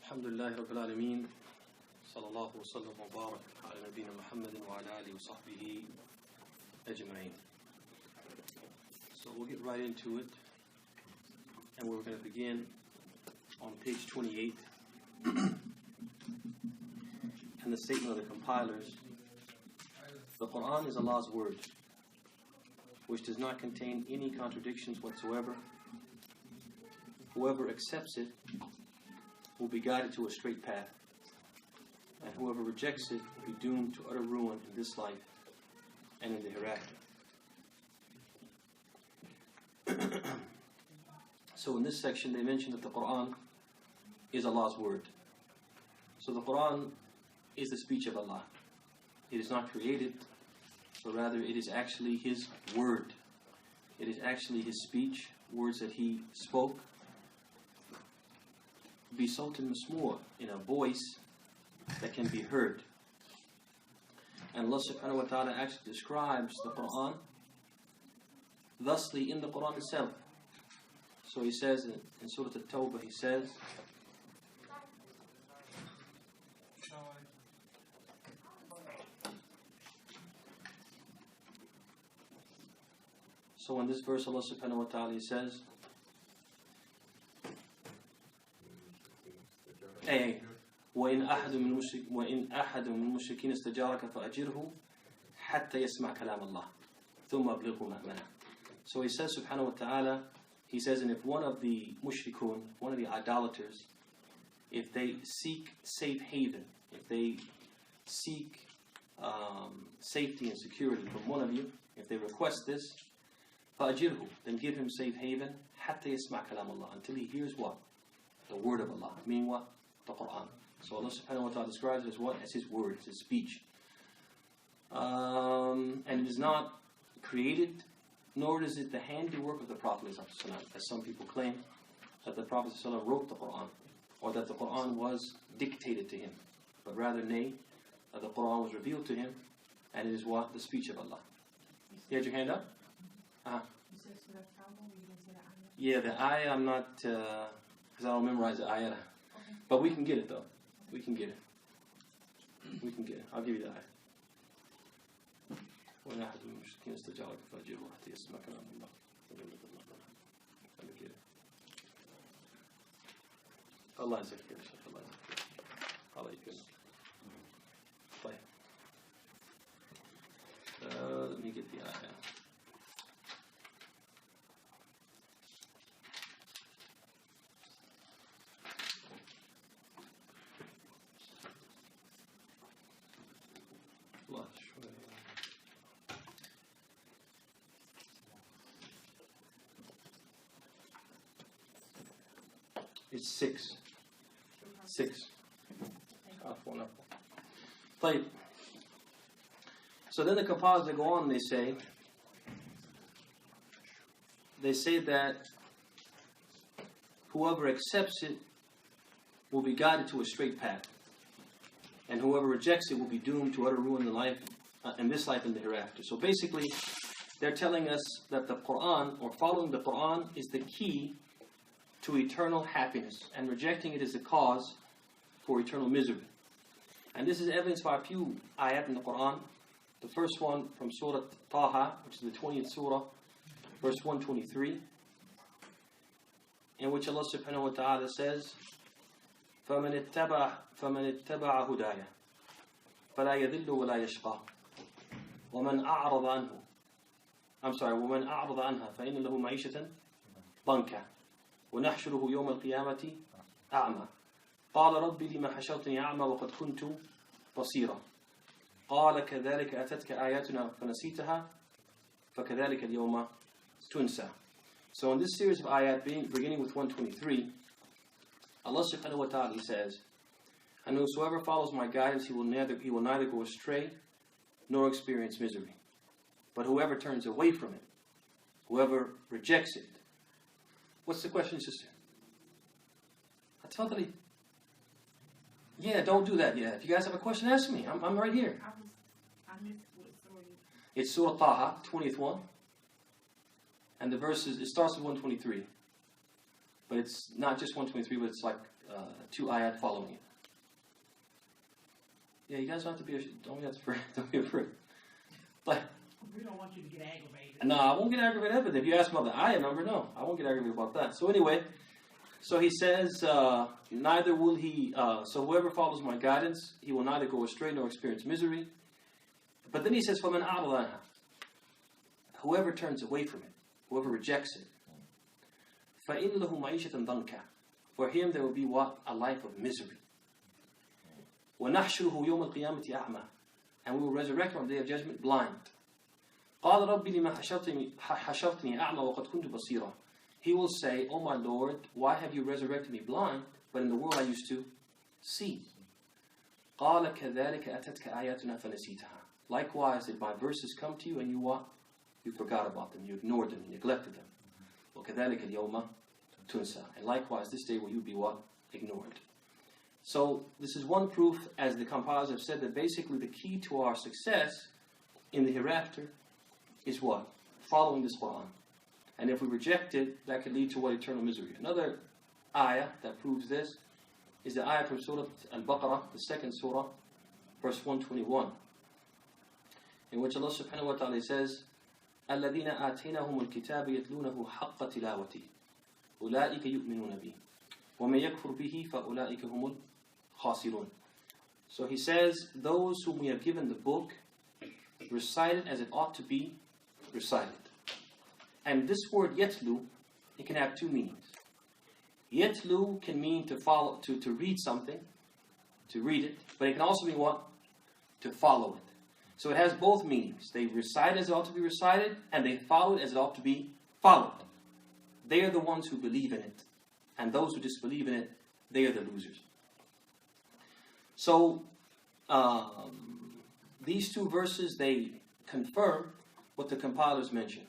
Alhamdulillah Rabbil Alameen. Sallallahu wa sallam wa barak ala nabina Muhammadin wa ala alihi wa sahbihi ajma'in. So we'll get right into it. And we're going to begin on page 28. And the statement of the compilers. The Quran is Allah's word, which does not contain any contradictions whatsoever. Whoever accepts it will be guided to a straight path, and whoever rejects it will be doomed to utter ruin in this life and in the hereafter. So in this section they mentioned that the Quran is Allah's word. So the Quran is the speech of Allah. It is not created, but rather it is actually His word. It is actually His speech, words that He spoke. بصوت مسموع, in a voice that can be heard. And Allah subhanahu wa ta'ala actually describes the Quran thusly in the Quran itself. So He says in Surah At-Tawbah, He says, so in this verse Allah subhanahu wa ta'ala He says, وإن أحد من المشركين استجارك فأجره حتى يسمع كلام الله ثم أبلغه مأمنه. So He says subhanahu wa ta'ala, He says, and if one of the mushrikun, one of the idolaters, if they seek safe haven, if they seek safety and security from one of you, if they request this, فأجره, then give him safe haven حتى يسمع كلام الله, until he hears what? The word of Allah. Meaning what? The Quran. So Allah subhanahu wa ta'ala describes it as what? As His word, as His speech. And it is not created, nor is it the handiwork of the Prophet, as some people claim, that the Prophet wrote the Quran, or that the Quran was dictated to him. But rather, nay, that the Quran was revealed to him, and it is what? The speech of Allah. You had your hand up? Yeah, the ayah I'm not, because I don't memorize the ayah. But we can get it though. We can get it. We can get it. I'll give you the ayah. Let me get it. Allah is here. Allah is good. Let me get the ayah. It's 6. 6. طيب. So then the compilers, they go on and they say that whoever accepts it will be guided to a straight path, and whoever rejects it will be doomed to utter ruin in this life and the hereafter. So basically, they're telling us that the Quran, or following the Quran, is the key to eternal happiness, and rejecting it is the cause for eternal misery. And this is evidenced by a few ayat in the Quran. The first one from Surah Taha, which is the 20th Surah, verse 123, in which Allah subhanahu wa ta'ala says, فَمَنِ اتَّبَعَ هُدَايَ فَلَا يَذِلُّ وَلَا يَشْقَى وَمَنْ أَعْرَضَ عَنْهَا فَإِنَّ لَهُ مَعِيشَةً ضَنْكًا ونحشره يوم القيامة أعمى قال رب لما حشرتني أعمى وقد كنت بصيرا قال كذلك أتتك آياتنا فنسيتها فكذلك اليوم تنسى. So in this series of ayat, beginning with 123, Allah subhanahu wa ta'ala says, and whosoever follows my guidance, he will neither go astray nor experience misery. But whoever turns away from it, whoever rejects it. What's the question, sister? Totally. Yeah, don't do that yet. If you guys have a question, ask me. I'm right here. I missed what story. It's Surah Taha, 20th one. And the verses, it starts with 123. But it's not just 123, but it's like 2 ayat following it. Yeah, you guys don't have to be don't be afraid. But We don't want you to get aggravated. no, I won't get aggravated. But if you ask about the ayah number, no, I won't get aggravated about that. So anyway, so he says, neither will he. So whoever follows my guidance, he will neither go astray nor experience misery. But then he says, فَمَنْ أَعْرَضَ عَنْهَا, whoever turns away from it, whoever rejects it, فَإِنْ لَهُ مَعِيشَةً ضَنْكَ, for him there will be what? A life of misery. وَنَحْشُرُهُ يَوْمَ الْقِيَامَةِ أَعْمَى, and we will resurrect him on the day of judgment blind. قَالَ رَبِّ لِمَا حَشَرْتَنِي أَعْمَى وَقَدْ كُنْتُ بَصِيرًا. He will say, "Oh my Lord, why have you resurrected me blind, but in the world I used to see?" قَالَ كَذَلِكَ أَتَتْكَ آيَاتُنَا فَنَسِيتَهَا. Likewise, did my verses come to you and you what? You forgot about them, you ignored them, you neglected them. وَكَذَلِكَ الْيَوْمَ تُنْسَى. And likewise, this day will you be what? Ignored. So, this is one proof, as the compilers have said, that basically the key to our success in the hereafter is what? Following this Quran. And if we reject it, that could lead to what? Eternal misery. Another ayah that proves this is the ayah from Surah Al-Baqarah, the second surah, verse 121, in which Allah subhanahu wa ta'ala says, الَّذِينَ آتَيْنَهُمُ الْكِتَابَ يَتْلُونَهُ حَقَّ تِلَاوَتِهِ أُولَٰئِكَ يُؤْمِنُونَ بِهِ وَمَن يَكْفُرْ بِهِ فَأُولَٰئِكَ هُمُ الْخَاسِرُونَ. So he says, those whom we have given the book recite it as it ought to be recited. And this word yatlu, it can have 2 meanings. Yatlu can mean to follow, to read something, to read it, but it can also mean what? To follow it. So it has both meanings. They recite as it ought to be recited, and they follow it as it ought to be followed. They are the ones who believe in it. And those who disbelieve in it, they are the losers. So, these 2 verses, they confirm what the compilers mentioned.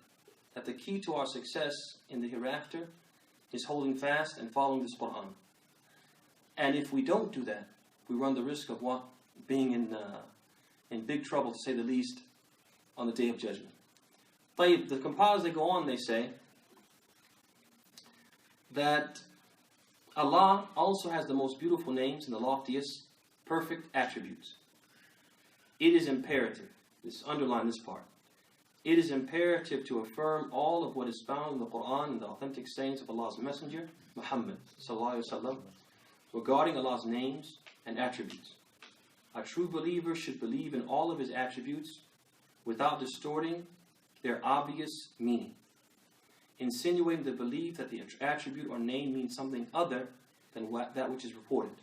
That the key to our success in the hereafter is holding fast and following this Quran. And if we don't do that, we run the risk of what? Being in big trouble, to say the least, on the day of judgment. But the compilers, they go on, they say that Allah also has the most beautiful names and the loftiest perfect attributes. It is imperative, underline this part, it is imperative to affirm all of what is found in the Quran and the authentic sayings of Allah's Messenger, Muhammad sallallahu alaihi wasallam, regarding Allah's names and attributes. A true believer should believe in all of His attributes without distorting their obvious meaning, insinuating the belief that the attribute or name means something other than that which is reported,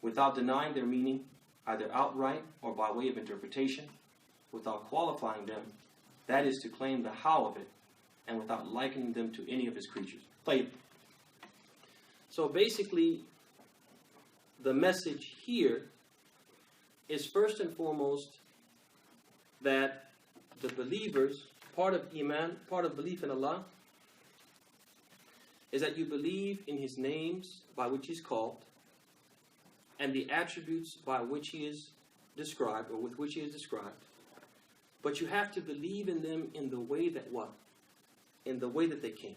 without denying their meaning either outright or by way of interpretation, without qualifying them, that is to claim the how of it, and without likening them to any of His creatures. So basically, the message here is first and foremost that the believers, part of Iman, part of belief in Allah, is that you believe in His names by which He's called, and the attributes by which He is described, or with which He is described. But you have to believe in them in the way that what? In the way that they came.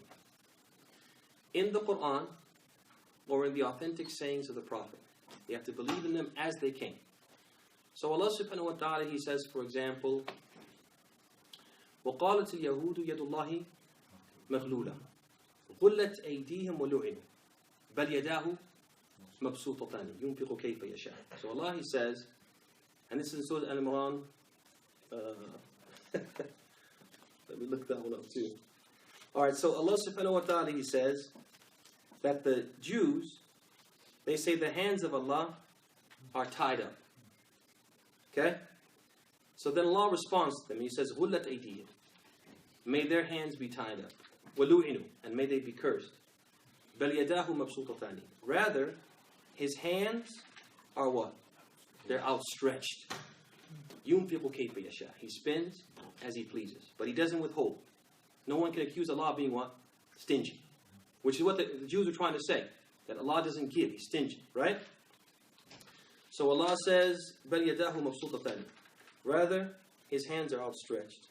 In the Quran, or in the authentic sayings of the Prophet. You have to believe in them as they came. So Allah subhanahu wa ta'ala, He says, for example, وَقَالَتِ الْيَهُودُ يَدُ اللَّهِ مَغْلُولًا غُلَّتْ أَيْدِيهِمْ وَلُعِنُوا بَلْ يَدَاهُ مَبْسُوطَتَانِ يُنْفِقُ كَيْفَ يَشَاءُ. So Allah, He says, and this is in Surah Al-Imran. Let me look that one up too. Alright, so Allah subhanahu wa ta'ala, He says that the Jews, they say the hands of Allah are tied up. Okay? So then Allah responds to them. He says, غُلَّتْ أَيْدِيهِمْ, may their hands be tied up. وَلُعِنُوا, and may they be cursed. بَلْ يَدَاهُ مَبْسُوطَتَانِ, rather, His hands are what? They're outstretched. يُنْفِقُ كَيْفَ يَشَاءُ, He spends as He pleases. But He doesn't withhold. No one can accuse Allah of being what? Stingy. Which is what the Jews are trying to say. That Allah doesn't give, He's stingy. Right? So Allah says, بَلْ يَدَاهُ مَبْسُوطَتَانِ, rather, His hands are outstretched.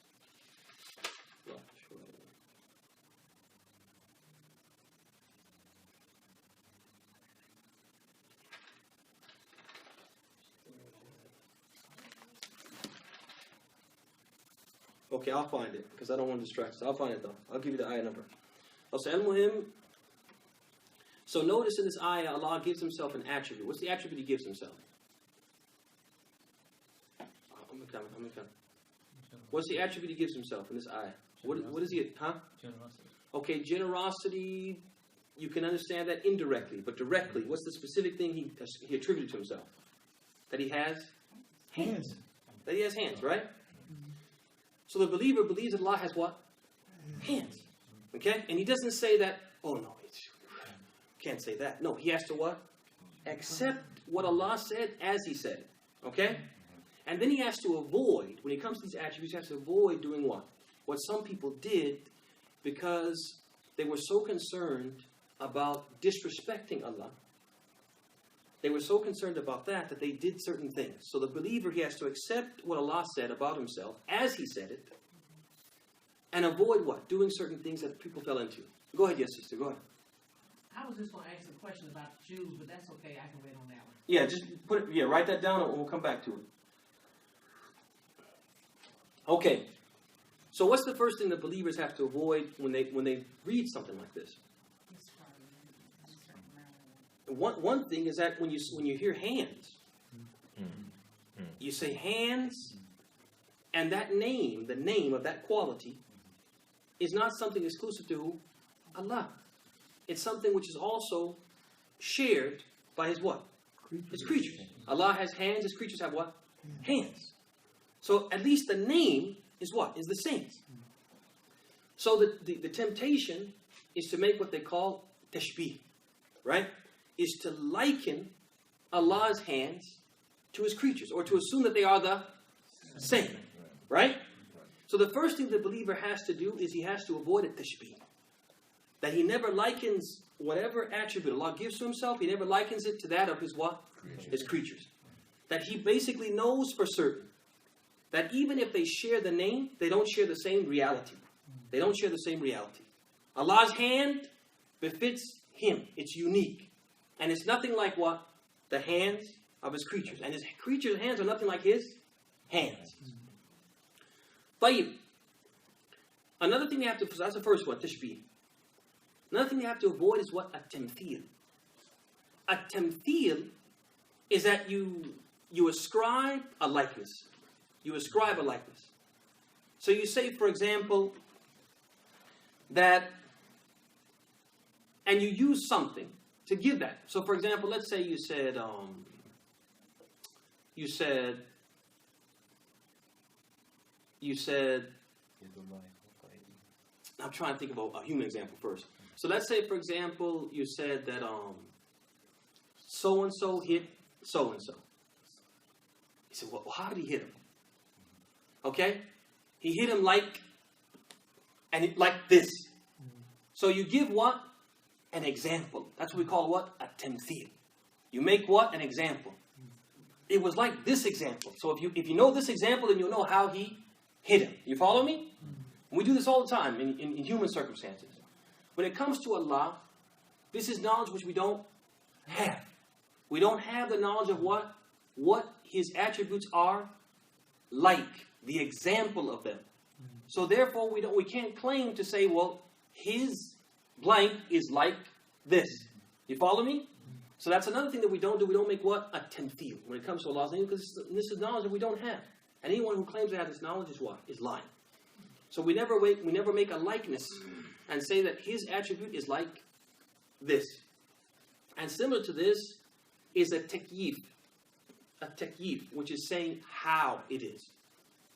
Okay, I'll find it because I don't want to distract us. I'll find it though. I'll give you the ayah number. So al-Muhim. So notice in this ayah, Allah gives Himself an attribute. What's the attribute He gives Himself? What's the attribute He gives Himself in this ayah? What is He? Huh? Generosity. Okay, generosity. You can understand that indirectly, but directly, what's the specific thing He attributed to Himself? That He has hands. That He has hands, right? So the believer believes that Allah has what? Hands. Okay? And he doesn't say that, oh no, can't say that. No, he has to what? Accept what Allah said as He said it. Okay? And then he has to avoid, when it comes to these attributes, he has to avoid doing what? What some people did because they were so concerned about disrespecting Allah. They were so concerned about that they did certain things. So the believer, he has to accept what Allah said about Himself as He said it, and avoid what? Doing certain things that people fell into. Go ahead, yes, sister, go ahead. I was just going to ask a question about the Jews, but that's okay. I can wait on that one. Yeah, just put it. Yeah, write that down, and we'll come back to it. Okay. So what's the first thing that believers have to avoid when they read something like this? One thing is that when you hear hands, you say hands, and that name, the name of that quality, is not something exclusive to Allah. It's something which is also shared by His what? His creatures. Allah has hands, His creatures have what? Hands. So at least the name is what? Is the same. So the temptation is to make what they call tashbih, right? Is to liken Allah's hands to His creatures, or to assume that they are the same, right? So the first thing the believer has to do is he has to avoid a tashbih. That he never likens whatever attribute Allah gives to Himself, He never likens it to that of His what? His creatures. That he basically knows for certain that even if they share the name, they don't share the same reality. They don't share the same reality. Allah's hand befits Him. It's unique. And it's nothing like what? The hands of His creatures. And His creatures' hands are nothing like His hands. طيب. Another thing you have to, that's the first one, tashbih. Another thing you have to avoid is what? A-tamthil. A-tamthil is that you ascribe a likeness. You ascribe a likeness. So you say, for example, that, and you use something to give that. So for example, let's say you said, I'm trying to think of a human example first. So let's say, for example, you said that so-and-so hit so-and-so. He said, well, how did he hit him? Okay? He hit him like this. So you give what? An example. That's what we call what? A tamthil. You make what? An example. It was like this example. So if you know this example, then you'll know how he hit him. You follow me? And we do this all the time in human circumstances. When it comes to Allah, this is knowledge which we don't have. We don't have the knowledge of what His attributes are like, the example of them. So therefore, we can't claim to say, well, His blank is like this. You follow me? So that's another thing that we don't do. We don't make what? A tamthil when it comes to Allah's name, because this is knowledge that we don't have. And anyone who claims to have this knowledge is what? Is lying. So we never make a likeness and say that His attribute is like this. And similar to this is a takyif. A takyif, which is saying how it is.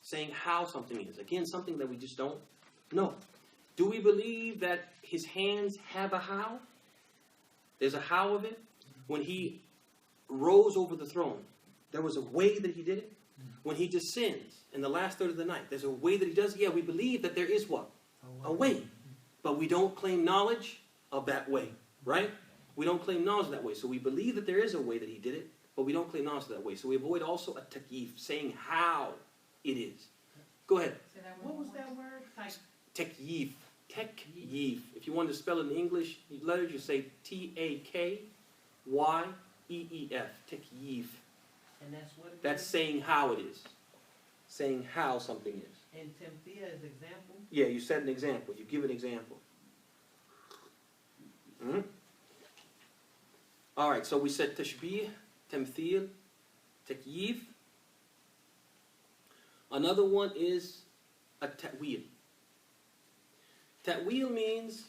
Saying how something is. Again, something that we just don't know. Do we believe that His hands have a how? There's a how of it. When He rose over the throne, there was a way that He did it. When He descends in the last third of the night, there's a way that He does it. Yeah, we believe that there is what? A way. But we don't claim knowledge of that way. Right? We don't claim knowledge of that way. So we believe that there is a way that He did it, but we don't claim knowledge of that way. So we avoid also a takyif, saying how it is. Go ahead. What was that word? Takyif. Takyif. If you wanted to spell it in English letters, you say T-A-K-Y-E-E-F. Takyif. And that's what it That's is? saying how it is. Saying how something is. And Timthia is example? Yeah, you set an example. You give an example. All right, so we said tashbih, tamthil, takyif. Another one is a ta'wil. Ta'wil means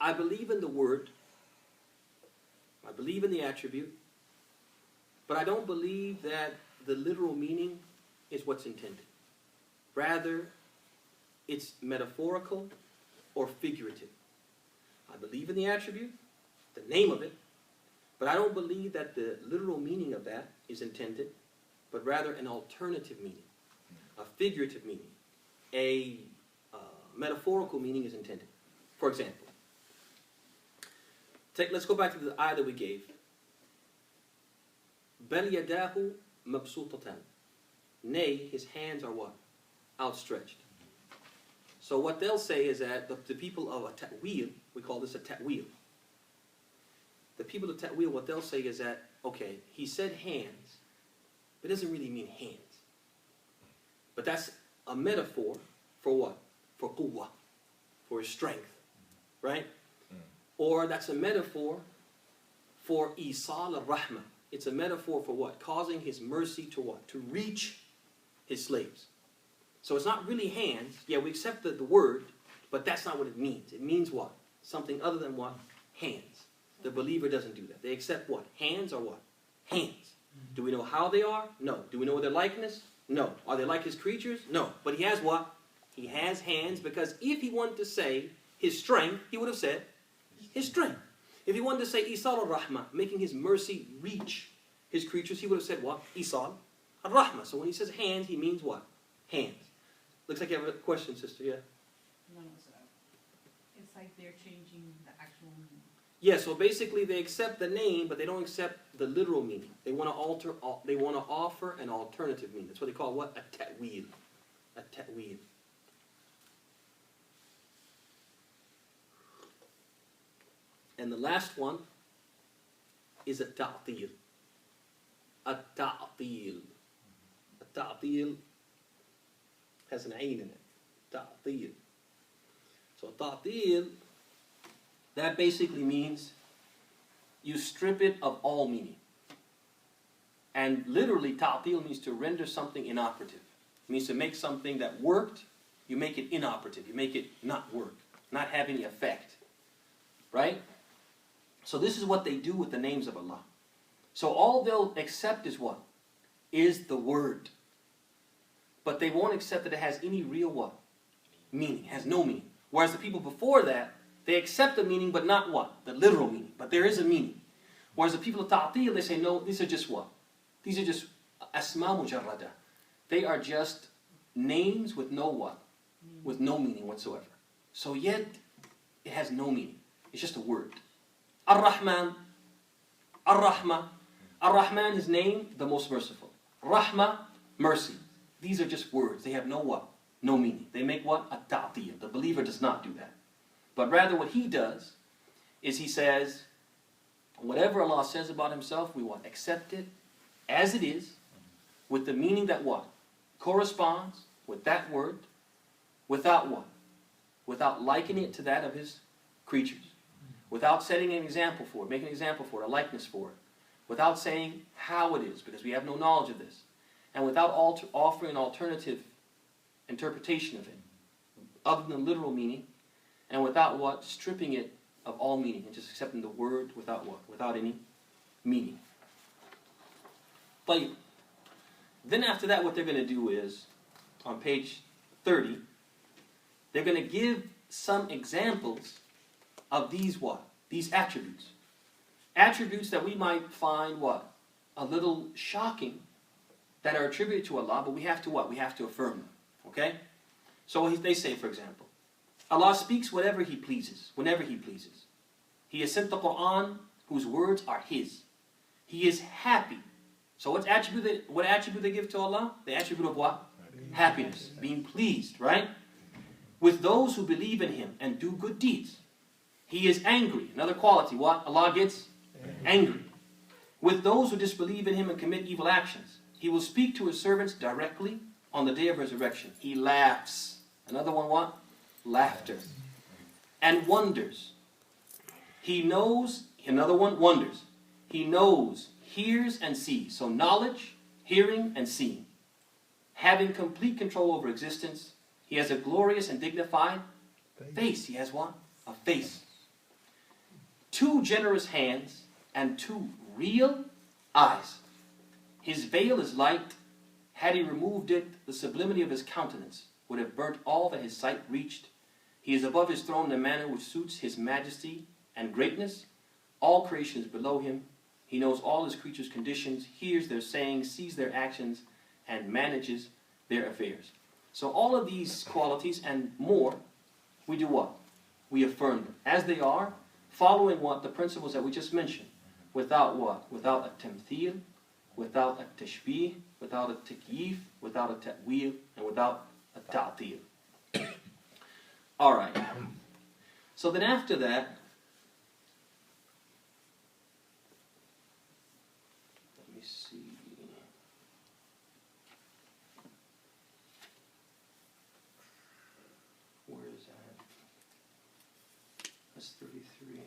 I believe in the word, I believe in the attribute, but I don't believe that the literal meaning is what's intended. Rather, it's metaphorical or figurative. I believe in the attribute, the name of it, but I don't believe that the literal meaning of that is intended, but rather an alternative meaning, a figurative meaning, a metaphorical meaning is intended. For example, let's go back to the ayah that we gave. بَلْ يَدَاهُ مَبْسُوطَتَانِ. Nay, his hands are what? Outstretched. So what they'll say is that the people of a ta'wil, we call this a ta'wil. The people of ta'wil, what they'll say is that, okay, he said hands, but it doesn't really mean hands. But that's a metaphor for what? For quwwah, for his strength, right? Or that's a metaphor for isal al-rahmah. It's a metaphor for what? Causing his mercy to what? To reach his slaves. So it's not really hands. Yeah, we accept the word, but that's not what it means. It means what? Something other than what? Hands. The believer doesn't do that. They accept what? Hands are what? Hands. Do we know how they are? No. Do we know their likeness? No. Are they like his creatures? No. But he has what? He has hands, because if he wanted to say his strength, he would have said his strength. If he wanted to say Isal al-Rahmah, making his mercy reach his creatures, he would have said what? Isal al-Rahmah. So when he says hands, he means what? Hands. Looks like you have a question, sister, yeah? No, sir. It's like they're changing the actual meaning. Yeah, so basically they accept the name, but they don't accept the literal meaning. They want to alter, they want to offer an alternative meaning. That's what they call what? A ta'wil. A ta'wil. And the last one is a ta'til. A ta'til. A ta'til has an ayn in it. Ta'til. So ta'til, that basically means you strip it of all meaning. And literally, ta'til means to render something inoperative. It means to make something that worked, you make it inoperative. You make it not work, not have any effect. Right? So this is what they do with the names of Allah. So all they'll accept is what? Is the word. But they won't accept that it has any real what? Meaning. It has no meaning. Whereas the people before that, they accept the meaning, but not what? The literal meaning. But there is a meaning. Whereas the people of Ta'til, they say, no, these are just what? These are just asma mujarrada. They are just names with no what? With no meaning whatsoever. So yet, it has no meaning. It's just a word. Ar-Rahman, Ar-Rahmah. Ar-Rahman is named the most merciful. Rahmah, mercy. These are just words. They have no what? No meaning. They make what? A ta'til. The believer does not do that. But rather what he does is he says, whatever Allah says about himself, we what? Accept it as it is, with the meaning that what? Corresponds with that word, without what? Without likening it to that of his creatures. Without setting an example for it, making an example for it, a likeness for it. Without saying how it is, because we have no knowledge of this. And without offering an alternative interpretation of it, other than the literal meaning, and without what? Stripping it of all meaning, and just accepting the word without what? Without any meaning. But then after that, what they're going to do is, on page 30, they're going to give some examples of these what? These attributes. Attributes that we might find what? A little shocking, that are attributed to Allah, but we have to what? We have to affirm them. Okay? So they say, for example, Allah speaks whatever He pleases, whenever He pleases. He has sent the Quran, whose words are His. He is happy. So what attribute they give to Allah? The attribute of what? Happiness. Being pleased, right? With those who believe in Him and do good deeds. He is angry. Another quality, what? Allah gets angry. With those who disbelieve in Him and commit evil actions. He will speak to His servants directly on the day of resurrection. He laughs. Another one what? Laughter. And wonders. He knows, another one, wonders. He knows, hears, and sees. So knowledge, hearing, and seeing. Having complete control over existence. He has a glorious and dignified face. He has what? A face. 2 generous hands and 2 real eyes. His veil is light. Had he removed it, the sublimity of his countenance would have burnt all that his sight reached. He is above his throne in a manner which suits his majesty and greatness. All creation is below him. He knows all his creatures' conditions, hears their sayings, sees their actions, and manages their affairs. So all of these qualities and more, we do what? We affirm them as they are, following what? The principles that we just mentioned. Without what? Without a tamthil, without a tashbih, without a takyif, without a ta'wil, and without a ta'til. Alright. So then after that, let me see. Where is that? That's 33.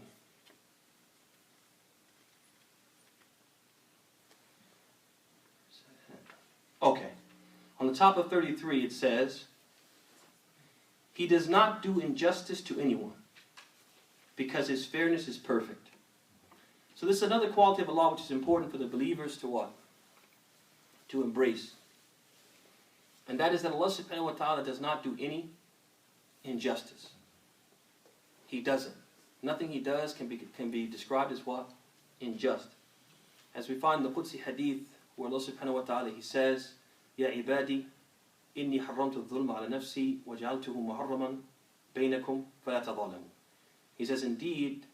Okay. On the top of 33 it says, he does not do injustice to anyone because his fairness is perfect. So this is another quality of Allah which is important for the believers to what? To embrace. And that is that Allah subhanahu wa ta'ala does not do any injustice. He doesn't. Nothing he does can be described as what? Unjust. As we find in the Qudsi hadith where Allah subhanahu wa ta'ala, he says, Ya ibadi, inni harramtu dhulma ala nafsi wa ja'altuhu muharraman bainakum fala tadhalamu. He says, indeed,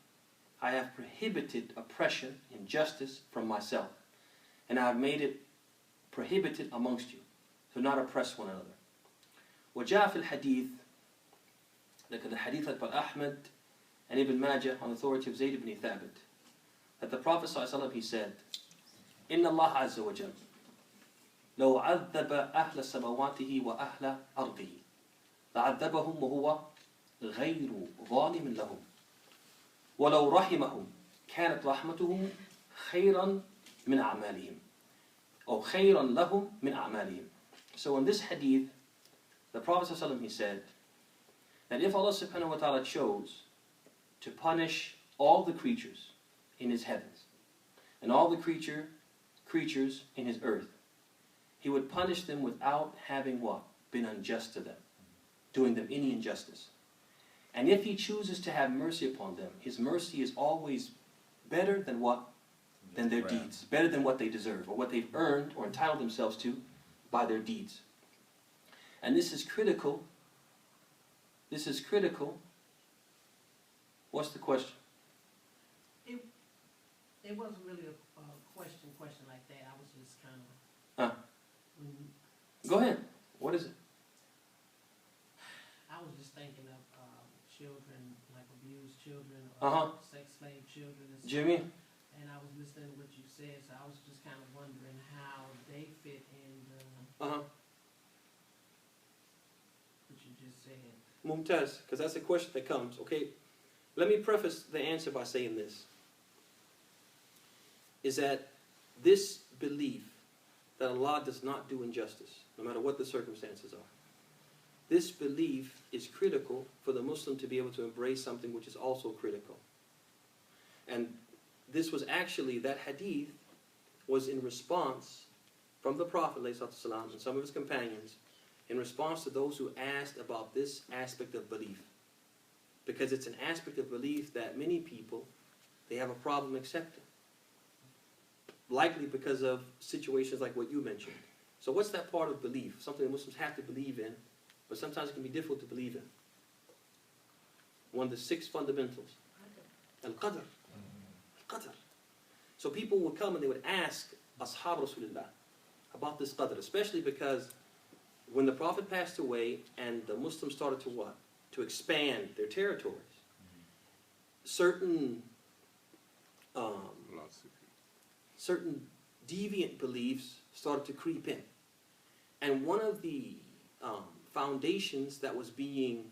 I have prohibited oppression, injustice from myself. And I have made it prohibited amongst you. So not oppress one another. وجاء في الحديث, like the hadith of Ahmad and Ibn Majah on the authority of Zayd ibn Thabit, that the Prophet ﷺ, he said, إن الله عز وجل لو عذب أهل سماواته وأهل أرضه لعذبهم وهو غير ظالم لهم ولو رحمهم كانت رحمته خيرا من أعمالهم أو خيرا لهم من أعمالهم. So in this hadith, the Prophet ﷺ, he said that if Allah subhanahu wa ta'ala chose to punish all the creatures in his heavens and all the creatures in his earth, he would punish them without having what? Been unjust to them, doing them any injustice. And if he chooses to have mercy upon them, his mercy is always better than what? Than their deeds. Better than what they deserve, or what they've earned or entitled themselves to by their deeds. And this is critical. This is critical. What's the question? It wasn't really a question like that. I was just kind of... Go ahead. What is it? I was just thinking of children, like abused children, or sex slave children. And stuff. Jimmy? And I was listening to what you said, so I was just kind of wondering how they fit in the... what you just said. Mumtaz, because that's a question that comes. Okay, let me preface the answer by saying this. Is that this belief that Allah does not do injustice, no matter what the circumstances are, this belief is critical for the Muslim to be able to embrace something which is also critical. And this was actually, that hadith was in response from the Prophet ﷺ and some of his companions, in response to those who asked about this aspect of belief. Because it's an aspect of belief that many people, they have a problem accepting. Likely because of situations like what you mentioned. So what's that part of belief? Something that Muslims have to believe in, but sometimes it can be difficult to believe in. One of the 6 fundamentals. Al-Qadr. Al-Qadr. So people would come and they would ask Ashab Rasulullah about this Qadr, especially because when the Prophet passed away and the Muslims started to what? To expand their territories. Certain deviant beliefs started to creep in. And one of the foundations that was being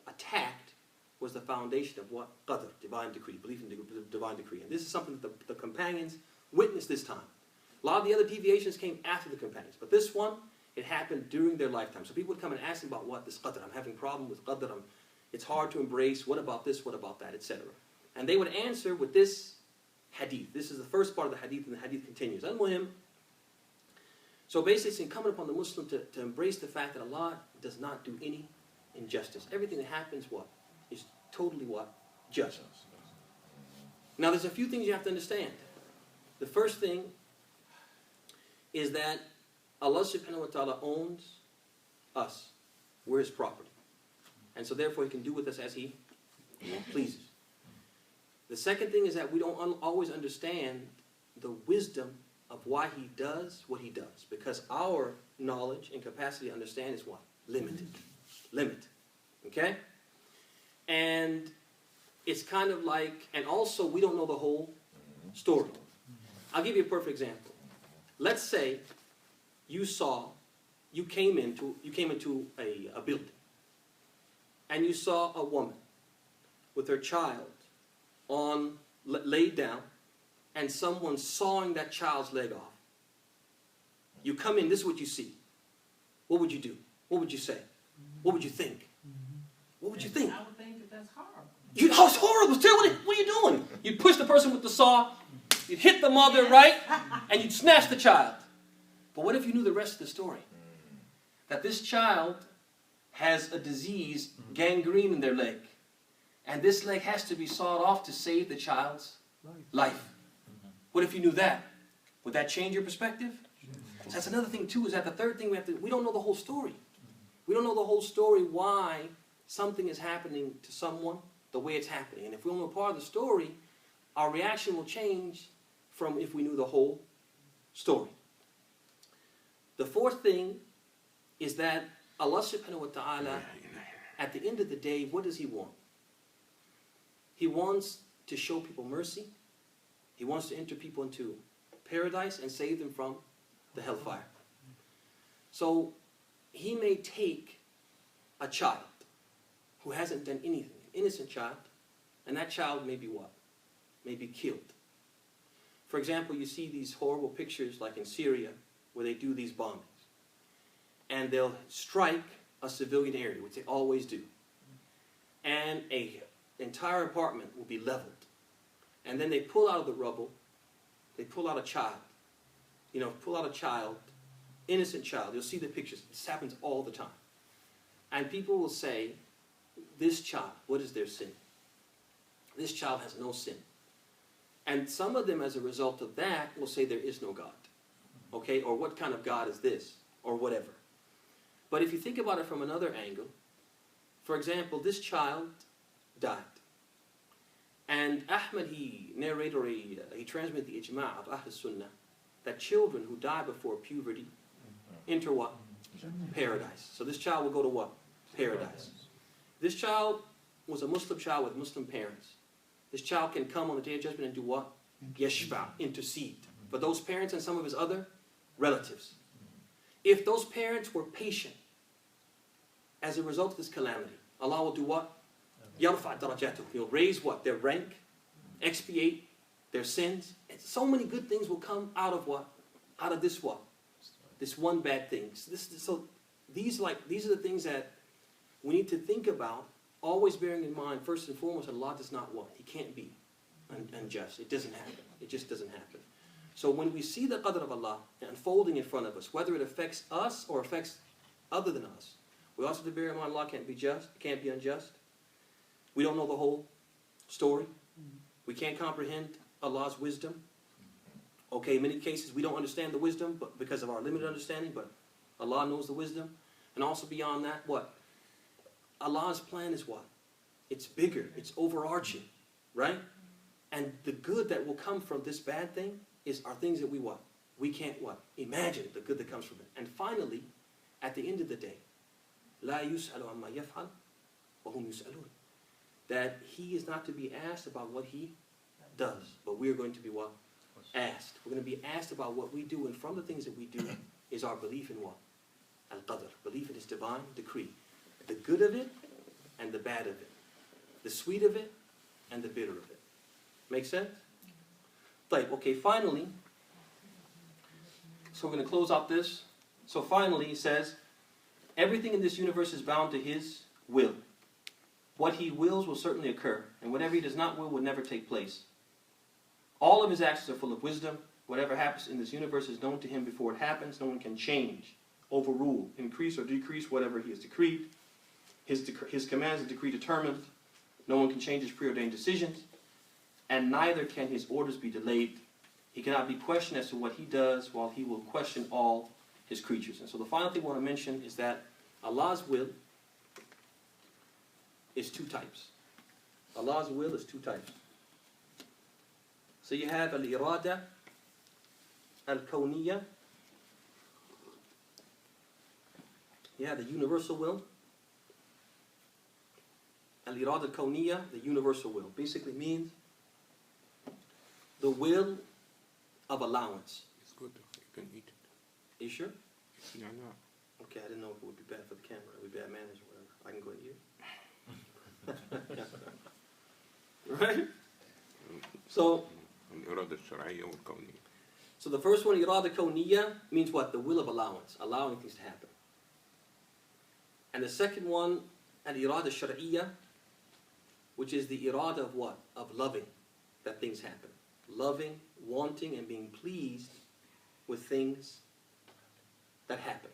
attacked was the foundation of what? Qadr, divine decree, belief in divine decree. And this is something that the companions witnessed this time. A lot of the other deviations came after the companions. But this one, it happened during their lifetime. So people would come and ask them about what? This Qadr. I'm having a problem with Qadr. It's hard to embrace. What about this? What about that? Etc. And they would answer with this hadith. This is the first part of the hadith, and the hadith continues. Al-Muhim. So basically, it's incumbent upon the Muslim to embrace the fact that Allah does not do any injustice. Everything that happens, what? Is totally what? Just. Now, there's a few things you have to understand. The first thing is that Allah subhanahu wa ta'ala owns us. We're His property. And so therefore He can do with us as He pleases. The second thing is that we don't always understand the wisdom of why He does what He does. Because our knowledge and capacity to understand is what? Limited. Limit. Okay? And it's kind of like, and also we don't know the whole story. I'll give you a perfect example. Let's say you came into a building, and you saw a woman with her child laid down, and someone sawing that child's leg off. You come in, this is what you see. What would you do? What would you say? What would you think? What would you think? I would think that that's horrible. It's horrible. What are you doing? You'd push the person with the saw, you'd hit the mother, right? And you'd snatch the child. But what if you knew the rest of the story? That this child has a disease, gangrene in their leg. And this leg has to be sawed off to save the child's life. What if you knew that? Would that change your perspective? So that's another thing too, is that the third thing we don't know the whole story. We don't know the whole story why something is happening to someone the way it's happening. And if we don't know part of the story, our reaction will change from if we knew the whole story. The fourth thing is that Allah subhanahu wa ta'ala, at the end of the day, what does He want? He wants to show people mercy. He wants to enter people into paradise and save them from the hellfire. So He may take a child who hasn't done anything, an innocent child, and that child may be what? May be killed. For example, you see these horrible pictures like in Syria where they do these bombings. And they'll strike a civilian area, which they always do. And an entire apartment will be leveled. And then they pull out of the rubble, they pull out a child. Pull out a child, innocent child. You'll see the pictures. This happens all the time. And people will say, this child, what is their sin? This child has no sin. And some of them, as a result of that, will say there is no God. Okay? Or what kind of God is this? Or whatever. But if you think about it from another angle, for example, this child died. And Ahmad, he narrated, or he transmitted the ijma' of Ahl Sunnah, that children who die before puberty enter what? Paradise. So this child will go to what? Paradise. This child was a Muslim child with Muslim parents. This child can come on the Day of Judgment and do what? Yashfa, intercede. For those parents and some of his other relatives. If those parents were patient as a result of this calamity, Allah will do what? Yarfa darajatuh. He'll raise what? Their rank, expiate their sins. And so many good things will come out of what? Out of this what? This one bad thing. So these are the things that we need to think about, always bearing in mind, first and foremost, that Allah does not what? He can't be unjust. It doesn't happen. It just doesn't happen. So when we see the qadr of Allah unfolding in front of us, whether it affects us or affects other than us, we also have to bear in mind Allah can't be just, can't be unjust. We don't know the whole story. We can't comprehend Allah's wisdom. Okay, in many cases we don't understand the wisdom but because of our limited understanding, but Allah knows the wisdom. And also beyond that, what? Allah's plan is what? It's bigger, it's overarching, right? And the good that will come from this bad thing are things that we what? We can't what? Imagine the good that comes from it. And finally, at the end of the day, لا يسأل عما يفعل وهم يسألون. That He is not to be asked about what He does, but we are going to be what? Asked. We're going to be asked about what we do, and from the things that we do, is our belief in what? Al-Qadr, belief in His divine decree. The good of it and the bad of it. The sweet of it and the bitter of it. Make sense? Right, okay, finally, so we're going to close out this. So finally, he says, everything in this universe is bound to His will. What He wills will certainly occur, and whatever He does not will never take place. All of His actions are full of wisdom. Whatever happens in this universe is known to Him before it happens. No one can change, overrule, increase or decrease whatever He has decreed. His commands and decree determined. No one can change His preordained decisions. And neither can His orders be delayed. He cannot be questioned as to what He does, while He will question all His creatures. And so the final thing I want to mention is that Allah's will is two types. Allah's will is two types. So you have al-irada al-kawniyya. You have the universal will. Al-irada al-kawniyya, the universal will, basically means the will of allowance. It's good. You can eat it. Are you sure? Yeah, yeah. Okay, I didn't know if it would be bad for the camera. It would be bad manners or whatever. I can go and eat it. Right? So الإرادة الشرعية والكونية. So the first one, irada kawniyya, means what? The will of allowance, allowing things to happen. And the second one, al-irada shar'iyya, which is the irada of what? Of loving that things happen. Loving, wanting, and being pleased with things that happen.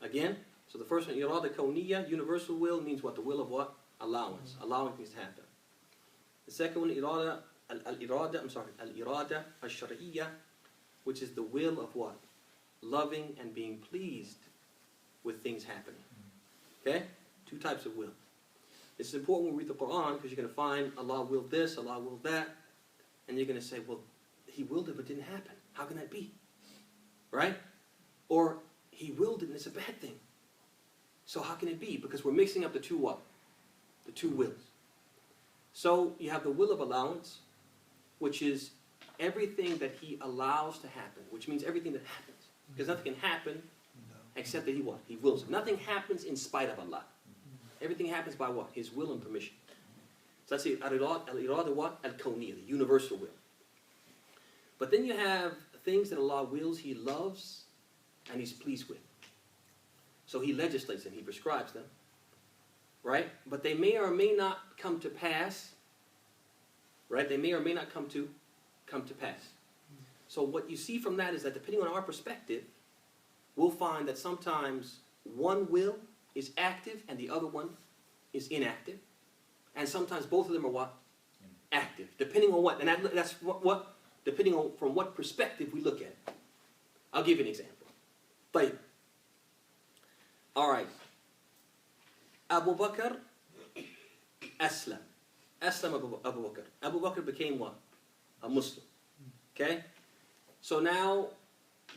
Again, so the first one, irada kawniyya, universal will, means what? The will of what? Allowance, allowing things to happen. The second one, al-irada al-shar'iyya, which is the will of what? Loving and being pleased with things happening. Okay? Two types of will. This is important when we read the Quran, because you're going to find Allah willed this, Allah willed that, and you're going to say, well, He willed it but it didn't happen. How can that be? Right? Or He willed it and it's a bad thing. So how can it be? Because we're mixing up the two what? The two wills. So you have the will of allowance, which is everything that He allows to happen, which means everything that happens. Because nothing can happen except that He what? He wills it. Nothing happens in spite of Allah. Everything happens by what? His will and permission. So that's it. Al-irada what? Al-kawniyya, the universal will. But then you have things that Allah wills, He loves, and He's pleased with. So He legislates them, He prescribes them. Right? But they may or may not come to pass. Right? They may or may not come to pass. So what you see from that is that depending on our perspective, we'll find that sometimes one will is active and the other one is inactive. And sometimes both of them are what? Active. Depending on what? And that's what depending on from what perspective we look at it. I'll give you an example. But, all right. Abu Bakr Aslam. Aslam Abu Bakr. Abu Bakr became what? A Muslim. Okay? So now,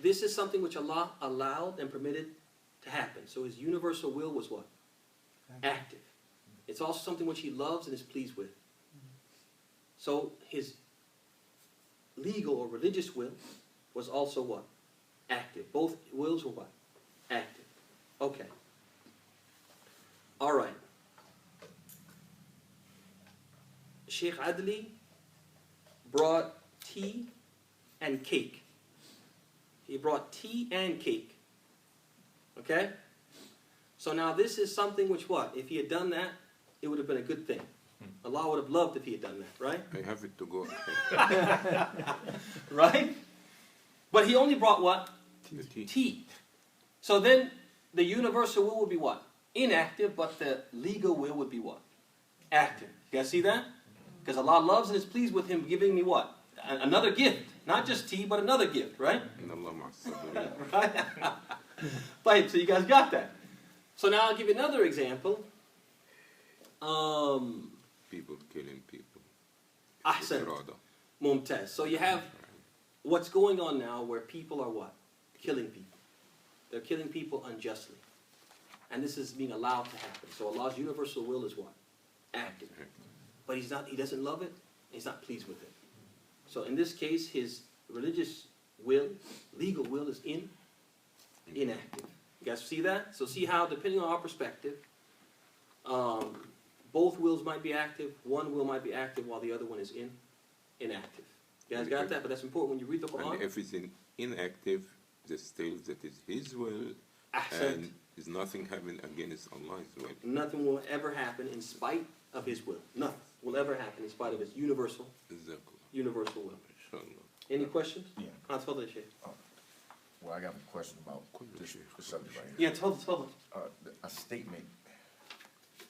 this is something which Allah allowed and permitted to happen. So His universal will was what? Active. It's also something which He loves and is pleased with. So His legal or religious will was also what? Active. Both wills were what? Active. Okay. All right. Sheikh Adly brought tea and cake. He brought tea and cake. Okay? So now this is something which what? If he had done that, it would have been a good thing. Allah would have loved if he had done that, right? I have it to go. Right? But he only brought what? The tea. Tea. So then the universal will would be what? Inactive, but the legal will would be what? Active. You guys see that? Because Allah loves and is pleased with him giving me what? Another gift. Not just tea, but another gift, right? Right? Right, so you guys got that. So now I'll give you another example. People killing people. Ahsan. Mumtaz. So you have what's going on now where people are what? Killing people. They're killing people unjustly. And this is being allowed to happen. So Allah's universal will is what? Active. But He doesn't love it, He's not pleased with it. So in this case, His religious will, legal will is inactive. You guys see that? So see how, depending on our perspective, both wills might be active, one will might be active while the other one is inactive. You guys got that? But that's important when you read the Quran. And if it's inactive, the states that is his will, Ahsant. and is nothing happening against Allah's will. Nothing will ever happen in spite of his will. Nothing will ever happen in spite of his universal will. Inshallah. Any questions? Yeah. Tafadhal, Sheikh. Well, I got a question about this subject right here. Yeah, tafadhal. A statement,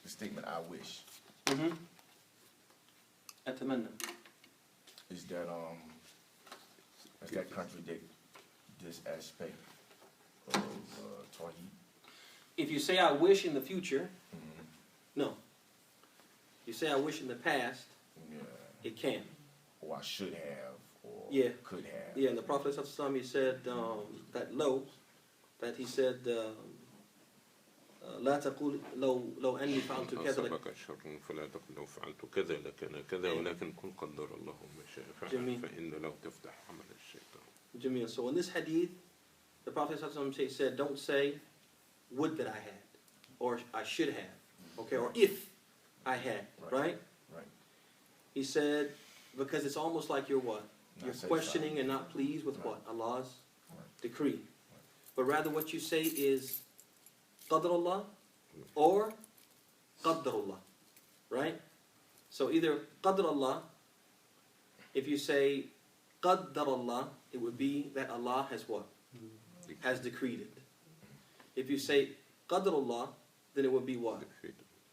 the statement "I wish" Mm-hmm. Atamanna. is that does that contradict this aspect of Tawheed? If you say I wish in the future, Mm-hmm. no. You say I wish in the past, Yeah. it can. Or I should have, or Yeah. could have. Yeah, and the Prophet ﷺ, he said that he said, لا تقول لو أني فعلت كذا. أصابك شر فلا تقل لو فعلت كذا لكان كذا ولكن قل قدر الله ما شاء فعل جميل. فإن لو تفتح عمل الشيطان. Jamil. So in this hadith, the Prophet ﷺ said, don't say, would that I had, or I should have, okay, or if I had, right? Right. He said, because it's almost like you're what? Not You're satisfied. questioning and not pleased with Right. what? Allah's Right. decree. But rather what you say is Qadr Allah or Qadr Allah, right? So either Qadr Allah, if you say Qadr Allah, it would be that Allah has what? Has decreed it. If you say Qadr Allah, then it would be what?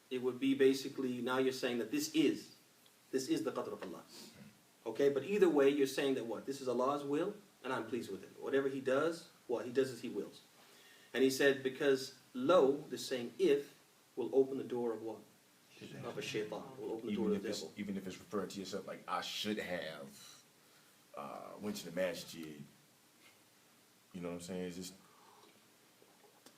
It would be basically, now you're saying that this is the Qadr of Allah. Okay, but either way, you're saying that what? This is Allah's will, and I'm pleased with it. Whatever He does, what? He does as He wills. And He said, because lo, the saying if, will open the door of what? Of a shaitan. Will open the door of the devil. Even if it's referring to yourself like I should have went to the masjid. You know what I'm saying? It's just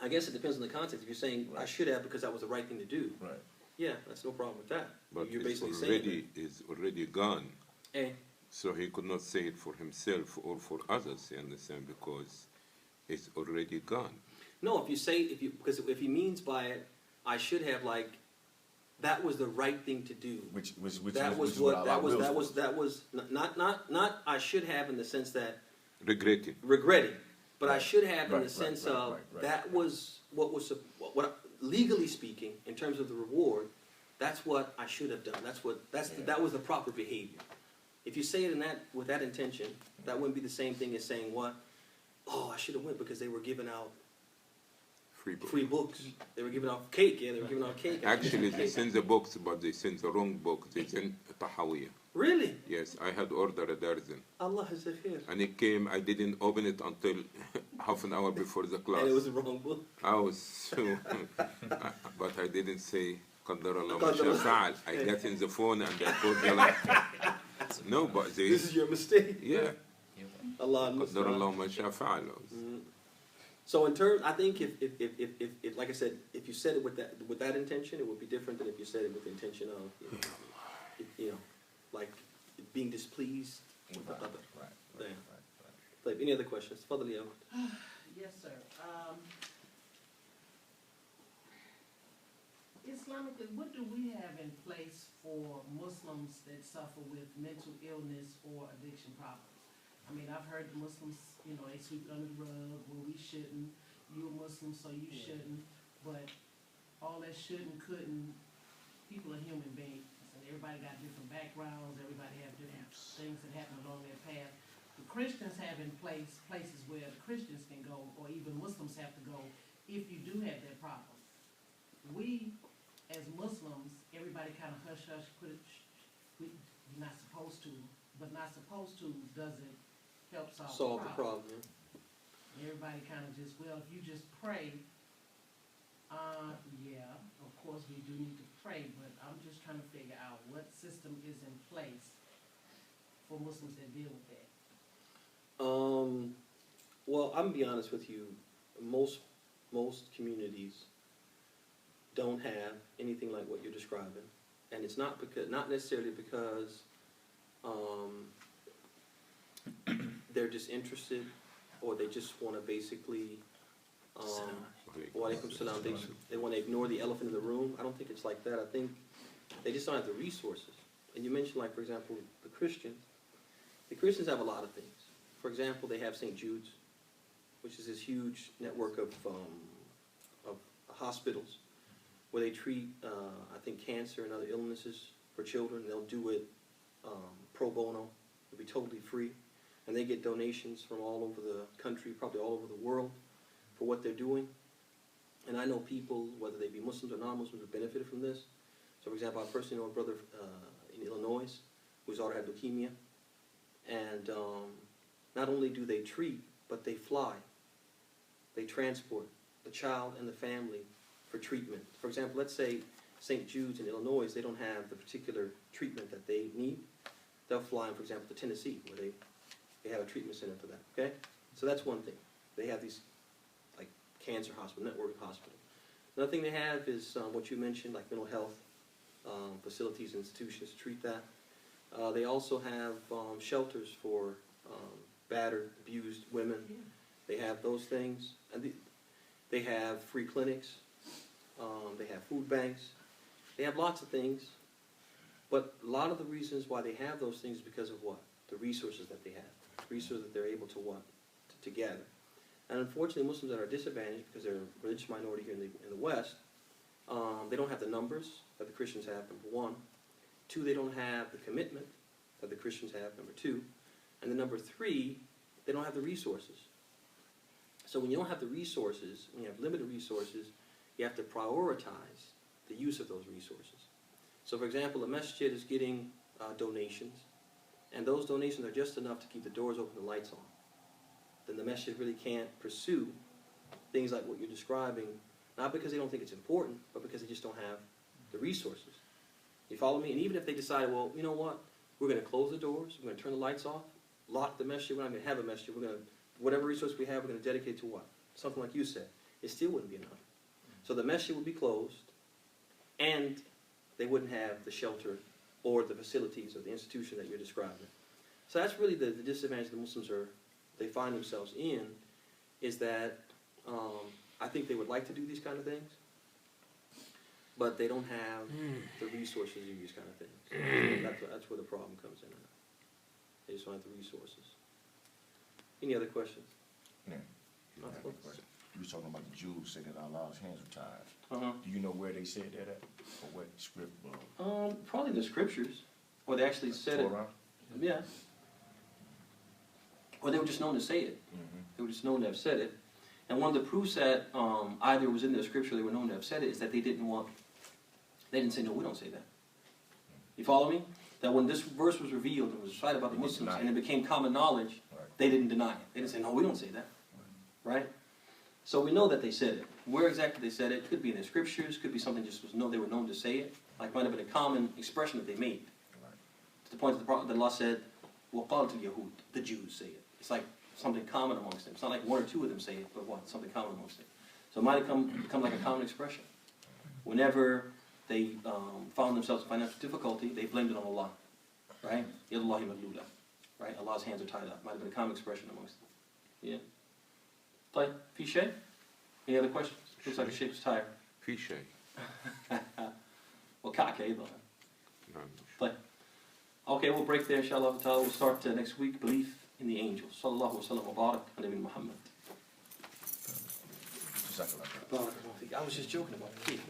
I guess it depends on the context. If you're saying, I Right. should have because that was the right thing to do, right. yeah, that's no problem with that. But You're it's basically saying already gone. that. So he could not say it for himself or for others, you understand, because it's already gone. No, because if he means by it, I should have, like, that was the right thing to do. Which That was what what that was not I should have in the sense that Regretting. regretting, but I Right. should have in Right, the sense right, of right. that was what legally speaking in terms of the reward, that's what I should have done. That was the proper behavior. If you say it with that intention, that wouldn't be the same thing as saying what? Oh, I should have went because they were giving out free books. They were giving out cake. Yeah, they were giving out cake. Actually, they sent the books, but they sent the wrong book. They sent Tahawiyah. Really? Yes, I had ordered a dozen. Allah has a khair. And it came, I didn't open it until half an hour before the class. And it was the wrong book. I was so, but I didn't say Qadar Allah ma sha fa'al. I got in the phone and I told them, no, but they, This is your mistake. yeah, Allah Qadar musta'an. Allah ma sha fa'al. So in terms, I think if like I said, if you said it with that intention, it would be different than if you said it with the intention of, like being displeased with the qadr. Right. Yeah. Right. Like, any other questions? Tafadhali, ya Ahmad. Yes, sir. Islamically, what do we have in place for Muslims that suffer with mental illness or addiction problems? I mean, I've heard Muslims, they sweep it under the rug, well, we shouldn't. You're a Muslim, so you shouldn't. But all that should and couldn't, people are human beings. And everybody got different backgrounds, everybody have different things that happen along their path. The Christians have in place places where the Christians can go, or even Muslims have to go, if you do have that problem. We, as Muslims, everybody kind of hush, put it, we're not supposed to, but not supposed to doesn't help solve the problem. Everybody kind of just, well, if you just pray, yeah, of course we do need to pray, but I'm just trying to figure out what system is in place for Muslims that deal with that. Well, I'm gonna be honest with you. Most communities don't have anything like what you're describing, and it's not necessarily because they're just interested, or they just want to basically Wa alaikum salam. They want to ignore the elephant in the room. I don't think it's like that. I think they just don't have the resources. And you mentioned, like, for example, the Christians. The Christians have a lot of things. For example, they have St. Jude's, which is this huge network of hospitals where they treat, I think, cancer and other illnesses for children. They'll do it pro bono. It'll be totally free. And they get donations from all over the country, probably all over the world, for what they're doing. And I know people, whether they be Muslims or non-Muslims, have benefited from this. So, for example, I personally know a brother in Illinois whose daughter had leukemia. And not only do they treat, but they fly. They transport the child and the family for treatment. For example, let's say St. Jude's in Illinois, they don't have the particular treatment that they need. They'll fly them, for example, to Tennessee, where they have a treatment center for that, okay? So that's one thing. They have these, like, cancer hospital, network hospital. Another thing they have is what you mentioned, like mental health facilities, institutions to treat that. They also have shelters for battered, abused women. They have those things. And they have free clinics. They have food banks. They have lots of things. But a lot of the reasons why they have those things is because of what? The resources that they have. Resources that they're able to what? To gather. And unfortunately, Muslims that are disadvantaged, because they're a religious minority here in the West, they don't have the numbers that the Christians have, number one. Two, they don't have the commitment that the Christians have, number two. And then number three, they don't have the resources. So when you don't have the resources, when you have limited resources, you have to prioritize the use of those resources. So for example, a masjid is getting donations, and those donations are just enough to keep the doors open and the lights on. Then the masjid really can't pursue things like what you're describing, not because they don't think it's important, but because they just don't have the resources. You follow me? And even if they decide, well, you know what, we're going to close the doors, we're going to turn the lights off, lock the masjid, we're not going to have a masjid, we're going to, whatever resource we have, we're going to dedicate to what? Something like you said. It still wouldn't be enough. So the masjid would be closed, and they wouldn't have the shelter or the facilities or the institution that you're describing. So that's really the disadvantage the Muslims they find themselves in, is that I think they would like to do these kind of things, but they don't have the resources to do these kind of things. That's where the problem comes in. They just don't have the resources. Any other questions? Yeah. No, You were talking about the Jews saying that Allah's hands were tied. Uh-huh. Do you know where they said that at? Or what script? Probably the scriptures, or they actually said it. Torah? Yeah. Or they were just known to say it. Mm-hmm. They were just known to have said it. And one of the proofs that either was in the scripture, they were known to have said it, is that they didn't say, no, we don't say that. You follow me? That when this verse was revealed and was recited about the Muslims, and it became common knowledge, they didn't deny it. They didn't say, no, we don't say that. Right? So we know that they said it. Where exactly they said it could be in the scriptures, could be something just they were known to say it. Like might have been a common expression that they made. To the point that Allah said, وَقَالَتُ الْيَهُودِ, the Jews say it. It's like something common amongst them. It's not like one or two of them say it, but what? Something common amongst them. So it might have become like a common expression. Whenever they found themselves in financial difficulty, they blamed it on Allah. Right? يَدُ اللَّهِ مَغْلُولَةٌ. Right? Allah's hands are tied up. Might have been a common expression amongst them. Yeah. طيب, في شيء? Any other questions? Looks like the Sheikh was tired. في شيء. وكعكة أيضا. نعم. طيب. Okay, we'll break there, inshallah. We'll start next week, belief in the angels. Sallallahu wa sallam wa barak ala Nabi Muhammad. I was just joking about the cake.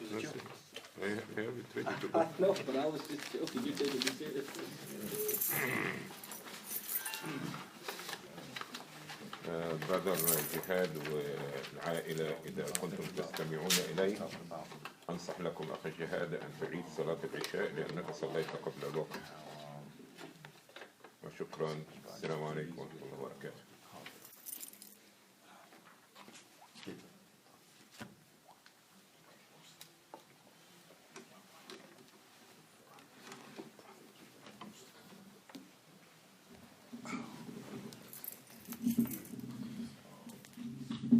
It was a joke. I have it ready to go. I know, but I was just joking. You take it seriously. بدر الجهاد والعائلة إذا كنتم تستمعون إليه أنصح لكم أخي الجهاد أن تعيد صلاة العشاء لأنك صليت قبل الوقت وشكرا. السلام عليكم ورحمة الله وبركاته.